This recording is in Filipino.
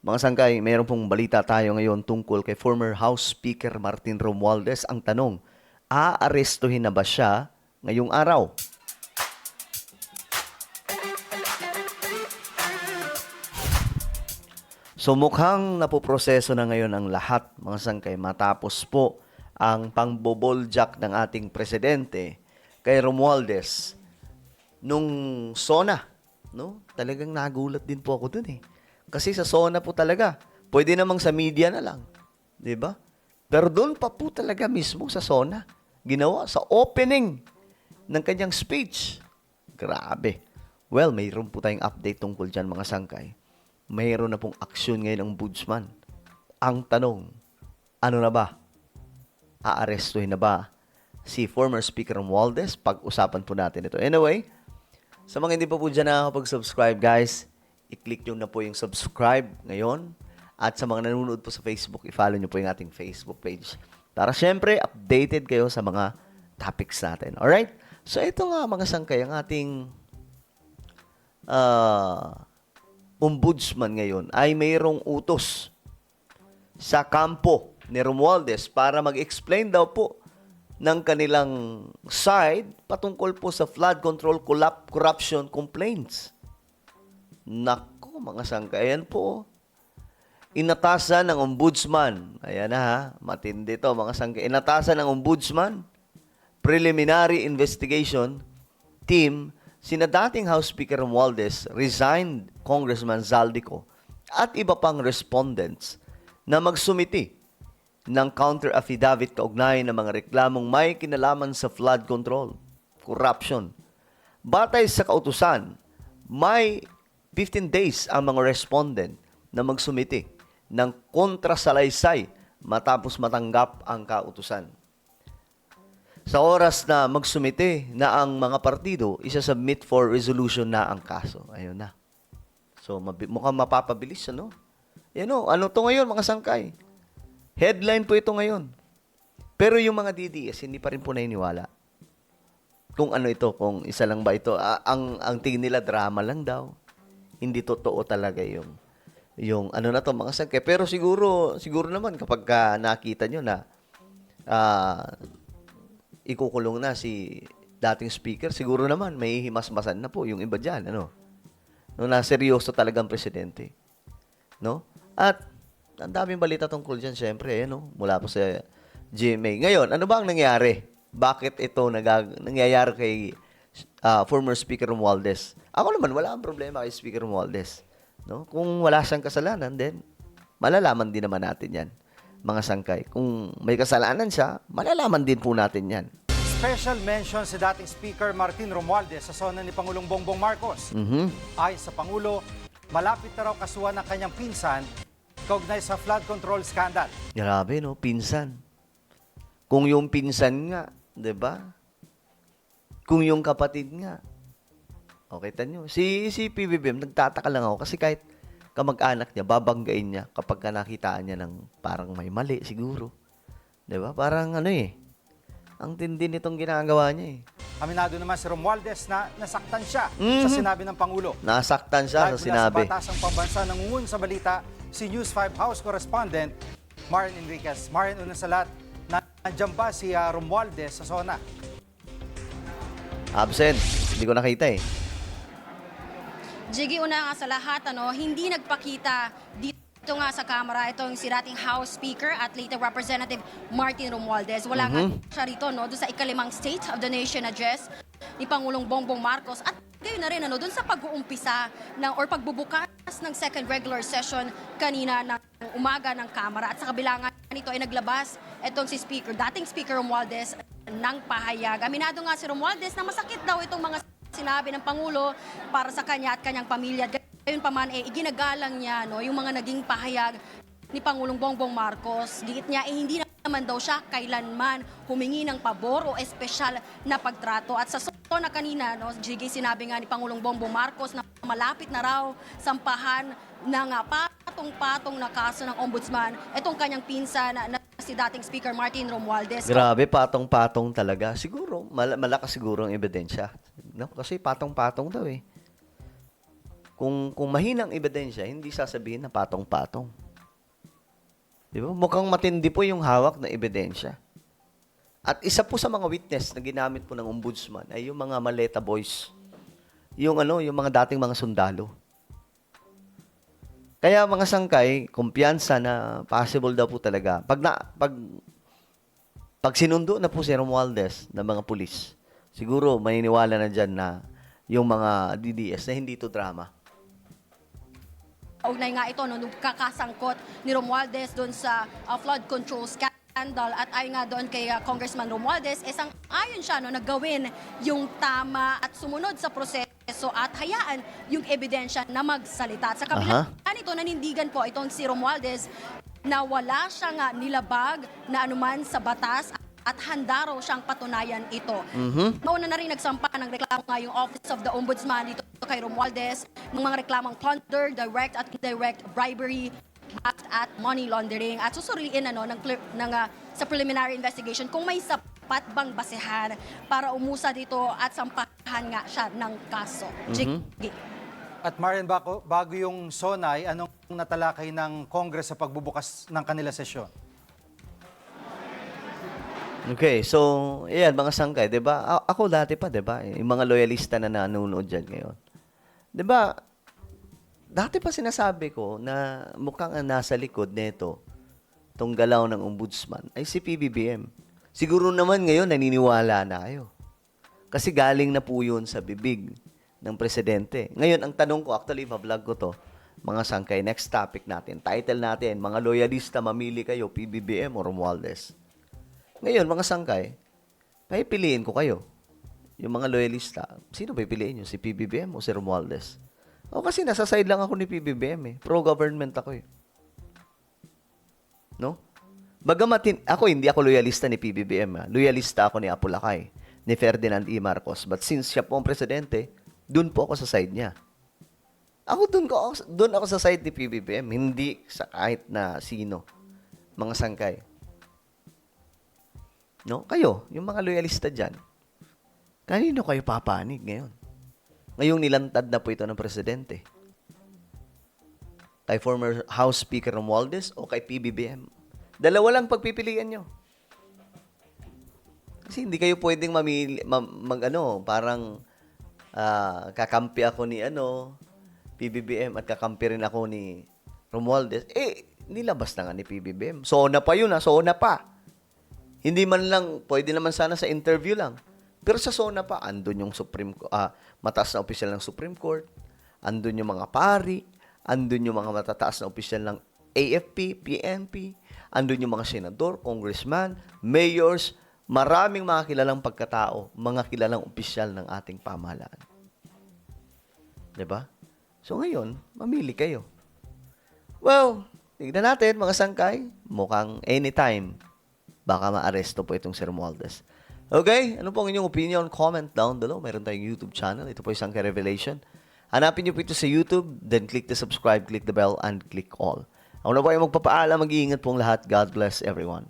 Mga sangkay, mayroon pong balita tayo ngayon tungkol kay former House Speaker Martin Romualdez. Ang tanong, aarestuhin na ba siya ngayong araw? So mukhang napoproseso na ngayon ang lahat, mga sangkay, matapos po ang pangboboljak ng ating presidente kay Romualdez nung SONA. No? Talagang nagulat din po ako dun eh. Kasi sa SONA po talaga, pwede namang sa media na lang. 'Di ba? Pero doon pa po talaga mismo sa SONA, ginawa sa opening ng kanyang speech. Grabe. Well, mayroon po tayong update tungkol dyan, mga sangkay. Mayroon na pong aksyon ngayon ang ombudsman. Ang tanong, ano na ba? Aarestuhin na ba si former Speaker Romualdez? Pag-usapan po natin ito. Anyway, sa mga hindi pa po dyan nakakapag-subscribe, guys, i-click nyo na po yung subscribe ngayon. At sa mga nanonood po sa Facebook, i-follow nyo po yung ating Facebook page. Para syempre, updated kayo sa mga topics natin. Alright? So, ito nga mga sangkay, ang ating ombudsman ngayon ay mayroong utos sa kampo ni Romualdez para mag-explain daw po ng kanilang side patungkol po sa flood control corruption complaints. Nako, mga sangkay, ayan po. Inatasan ng ombudsman. Ayan na ha, matindi to mga sangkay. Inatasan ng ombudsman, preliminary investigation team, sina dating House Speaker Romualdez, resigned Congressman Zaldico, at iba pang respondents na magsumiti ng counter-affidavit kaugnay ng mga reklamong may kinalaman sa flood control, corruption. Batay sa kautusan, may 15 days ang mga respondent na magsumiti ng kontrasalaysay matapos matanggap ang kautusan. Sa oras na magsumite na ang mga partido, isa-submit for resolution na ang kaso. Ayun na. So, mukhang mapapabilis, ano? Yan o, ano to ngayon, mga sangkay? Headline po ito ngayon. Pero yung mga DDS, hindi pa rin po naniniwala. Kung ano ito, kung isa lang ba ito. Ang tingin nila, drama lang daw. Hindi totoo talaga yung ano na to, mga sangkay. Pero siguro naman kapag nakita nyo na ikukulong na si dating speaker, siguro naman may himasmasan na po yung iba dyan, ano? No, na seryoso talagang presidente. No? At ang daming balita tungkol dyan, syempre, no? Mula po sa GMA. Ngayon, ano ba ang nangyari? Bakit ito nangyayari kay former Speaker Romualdez? Ako naman, wala akong problema kay Speaker Romualdez. No? Kung wala siyang kasalanan, then malalaman din naman natin yan, mga sangkay. Kung may kasalanan siya, malalaman din po natin yan. Special mention si dating Speaker Martin Romualdez sa SONA ni Pangulong Bongbong Marcos. Ay sa Pangulo, malapit na raw kasuhan ng kanyang pinsan kaugnay sa flood control scandal. Grabe, no? Pinsan. Kung yung pinsan nga, 'di ba? Kung yung kapatid nga. Okay, tanyo. Si PBBM, nagtataka lang ako kasi kahit kamag-anak niya, babanggain niya kapag nakitaan niya ng parang may mali siguro. 'Di ba? Parang ano eh. Ang tindi nitong ginagawa niya eh. Aminado naman si Romualdez na nasaktan siya sa sinabi ng Pangulo. Nasaktan siya sa Live mula sinabi. sa Batasang Pambansa, nangungun sa balita si News 5 House Correspondent Marian Enriquez. Marian, una sa lahat, nandiyan ba si Romualdez sa SONA? Absent. Hindi ko nakita eh. Jiggy, una nga sa lahat, hindi nagpakita dito nga sa Kamara itong si dating House Speaker at later Representative Martin Romualdez. Wala nga siya rito doon sa ikalimang State of the Nation address ni Pangulong Bongbong Marcos. At gayon na rin doon sa pag-uumpisa or pagbubukas ng second regular session kanina ng umaga ng Kamara. At sa kabila nga nito ay naglabas itong si Speaker, dating Speaker Romualdez ng pahayag. Aminado nga si Romualdez na masakit daw itong mga sinabi ng Pangulo para sa kanya at kanyang pamilya. Gayon pa man, iginagalang niya yung mga naging pahayag ni Pangulong Bongbong Marcos. Giit niya, hindi naman daw siya kailanman humingi ng pabor o espesyal na pagtrato. At sa SONA kanina, Jiggy, sinabi nga ni Pangulong Bongbong Marcos na malapit na raw sampahan ng patong-patong na kaso ng ombudsman itong kanyang pinsan na si dating Speaker Martin Romualdez. Grabe, patong-patong talaga. Siguro, malakas siguro ang ebidensya. No? Kasi patong-patong daw eh. Kung mahinang ebidensya, hindi sasabihin na patong-patong. Di ba? Mukhang matindi po yung hawak na ebidensya. At isa po sa mga witness na ginamit po ng ombudsman ay yung mga maleta boys. Yung mga dating mga sundalo. Kaya mga sangkay, kumpiyansa na possible daw po talaga. Pag sinundo na po si Romualdez ng mga pulis, siguro maniniwala na dyan na yung mga DDS na hindi to drama. Ugnay nga ito, nung kakasangkot ni Romualdez doon sa flood control scandal at ayon nga doon kay Congressman Romualdez, ayon siya na gawin yung tama at sumunod sa proseso at hayaan yung ebidensya na magsalita. At sa kabila nito, nanindigan po itong si Romualdez na wala siyang nilabag na anuman sa batas at handa raw siyang patunayan ito. Nauna na rin nagsampa ng reklamo nga yung Office of the Ombudsman dito kay Romualdez ng mga reklamong plunder, direct at indirect bribery, at money laundering. At susuriin sa preliminary investigation kung may sapat bang basehan para umusa dito at sampahan nga siya ng kaso. Jiggy. At Marian, bago yung SONAI, anong natalakay ng Congress sa pagbubukas ng kanila sesyon? Okay, so, yan, mga sangkay, di ba? Ako dati pa, di ba? Yung mga loyalista na nanonood dyan ngayon. Di ba, dati pa sinasabi ko na mukhang ang nasa likod nito, tong galaw ng ombudsman, ay si PBBM. Siguro naman ngayon, naniniwala na kayo. Kasi galing na po yun sa bibig ng presidente. Ngayon, ang tanong ko, actually, pa-vlog ko to, mga sangkay, next topic natin, title natin, mga loyalista, mamili kayo, PBBM o Romualdez. Ngayon, mga sangkay, pipiliin ko kayo. Yung mga loyalista, sino pipiliin nyo? Si PBBM o si Romualdez? O kasi nasa side lang ako ni PBBM eh. Pro-government ako eh. No? Bagamat ako, hindi ako loyalista ni PBBM. Loyalista ako ni Apulacay, ni Ferdinand E. Marcos. But since siya po ang presidente, dun po ako sa side niya. Dun ako sa side ni PBBM, hindi sa kahit na sino. Mga sangkay. No? Kayo, yung mga loyalista dyan, kanino kayo papanig ngayon? Ngayong nilantad na po ito ng presidente. Kay former House Speaker Romualdez o kay PBBM? Dalawa lang pagpipilian nyo. Kasi hindi kayo pwedeng parang kakampi ako ni PBBM at kakampi rin ako ni Romualdez. Nilabas na nga ni PBBM. Sona pa yun sona pa. Hindi man lang, pwede naman sana sa interview lang. Pero sa SONA pa, andun yung mataas na opisyal ng Supreme Court, andun yung mga pari, andun yung mga matataas na opisyal ng AFP, PNP, andun yung mga senador, congressman, mayors, maraming mga kilalang pagkatao, mga kilalang opisyal ng ating pamahalaan. Diba? So ngayon, mamili kayo. Well, tignan natin mga sangkay, mukhang anytime, baka maaresto po itong si Romualdez. Okay? Ano po ang inyong opinion? Comment down below. Meron tayong YouTube channel. Ito po yung Sangkay Revelation. Hanapin niyo po ito sa YouTube. Then click the subscribe, click the bell, and click all. Ako na po yung magpapaalam. Mag-iingat pong lahat. God bless everyone.